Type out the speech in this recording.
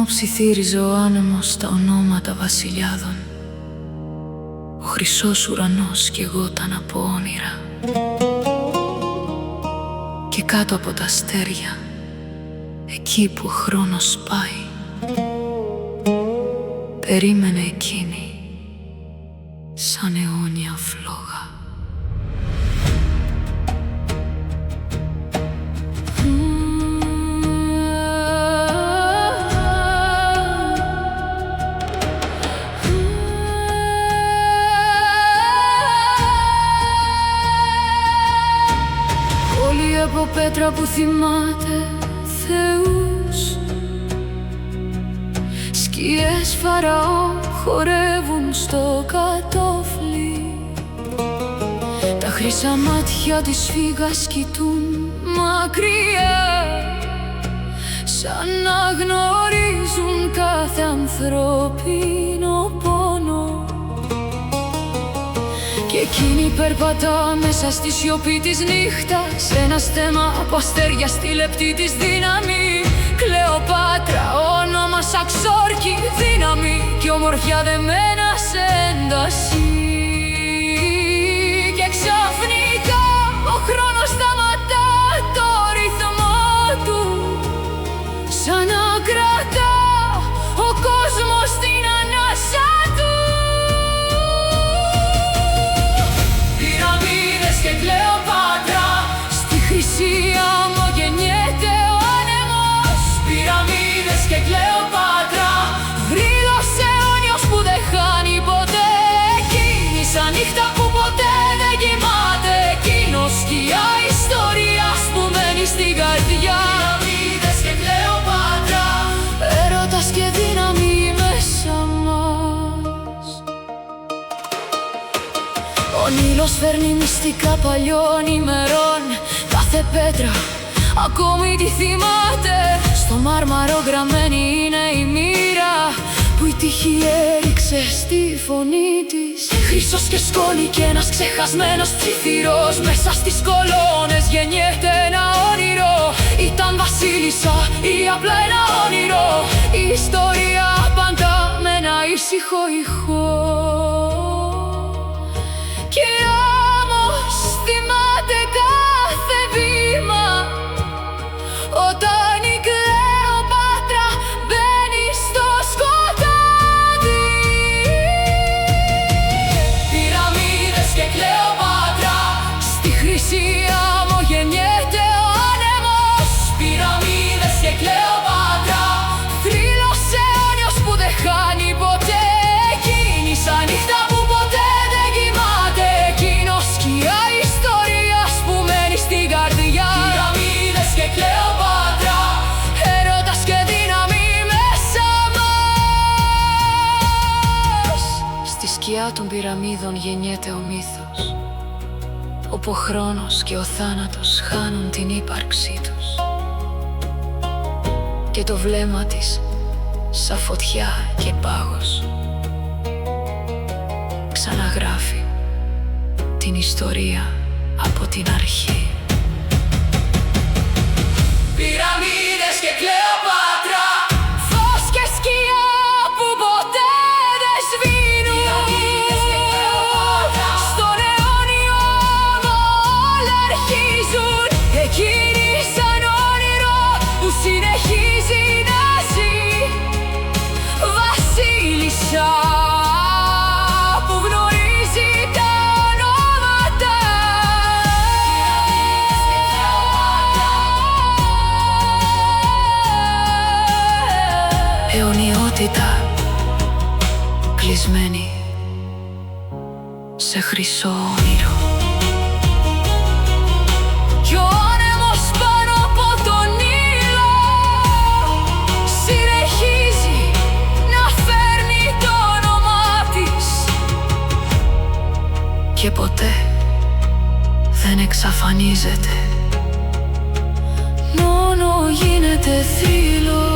μου ψιθύριζε ο άνεμος τα ονόματα βασιλιάδων. Ο χρυσός ουρανός καιγόταν από όνειρα. Και κάτω από τα αστέρια, εκεί που ο χρόνος πάει, περίμενε εκείνη σαν αιώνια φλόγα. Πόλη από πέτρα που θυμάται θεούς, σκιές φαραώ χορεύουν στο κατόφλι. Τα χρυσά μάτια της φύγας κοιτούν μακριά, σαν να γνωρίζουν κάθε ανθρώπινο πόνο. Και εκείνη περπατά μέσα στη σιωπή της νύχτας, ένα στέμμα από αστέρια στη λεπτή της δύναμη. Κλεοπάτρα, όνομα σαν ξόρκι, δύναμη και ομορφιά δεμένα σε ένταση. Και ξαφνικά ο χρόνος σταματά το ρυθμό του, σαν να κρατά ο κόσμος την ανάσα του. Πυραμίδες και Κλεοπάτρα, στη χρυσή άμμο γεννιέται ο άνεμος. Πυραμίδες και Κλεοπάτρα, θρύλος αιώνιος που δεν χάνει ποτέ. Εκείνη σαν νύχτα που ποτέ δεν κοιμάται. Εκείνος σκιά ιστορίας που μένει στην καρδιά. Πυραμίδες και Κλεοπάτρα, έρωτας και δύναμη μέσα μας. Ο Νείλος φέρνει μυστικά παλιών ημερών. Κάθε πέτρα ακόμη τη θυμάται. Στο μάρμαρο γραμμένη είναι η μοίρα που η τύχη έριξε στη φωνή της. Χρυσός και σκόνη και ένας ξεχασμένος ψιθυρός, μέσα στις κολόνες γεννιέται ένα όνειρο. Ήταν βασίλισσα ή απλά ένα όνειρο, η ιστορία απαντά με ένα ήσυχο ηχό. Και όμως θυμάται κάθε βήμα, όταν η Κλεοπάτρα μπαίνει στο σκοτάδι. Πυραμίδες και Κλεοπάτρα, στη χρυσή άμμο γεννιέται ο άνεμος. Πυραμίδες και Κλεοπάτρα, θρύλος αιώνιος που δεν χάνει ποτέ. Εκείνη σαν νύχτα που ποτέ δεν κοιμάται. Εκείνος σκιά ιστορίας που μένει στην καρδιά. Πυραμίδες και Κλεοπάτρα, έρωτας και δύναμη μέσα μας. Στη σκιά των πυραμίδων γεννιέται ο μύθος, όπου ο χρόνος και ο θάνατος χάνουν την ύπαρξή τους. Και το βλέμμα της σαν φωτιά και πάγος ξαναγράφει την ιστορία από την αρχή. Πυραμίδες και Κλεοπάτρα, φως και σκιά που ποτέ δεν σβήνουν. Πυραμίδες και Κλεοπάτρα, στον αιώνιο άμμο όλα αρχίζουν. Εκείνη σαν όνειρο που συνεχίζει να ζει, βασίλισσα που γνωρίζει τα ονόματα. Αιωνιότητα κλεισμένη σε χρυσό όνειρο. Κι ο άνεμος πάνω από τον Νείλο συνεχίζει να φέρνει το όνομά της. Και ποτέ δεν εξαφανίζεται, μόνο γίνεται θρύλος.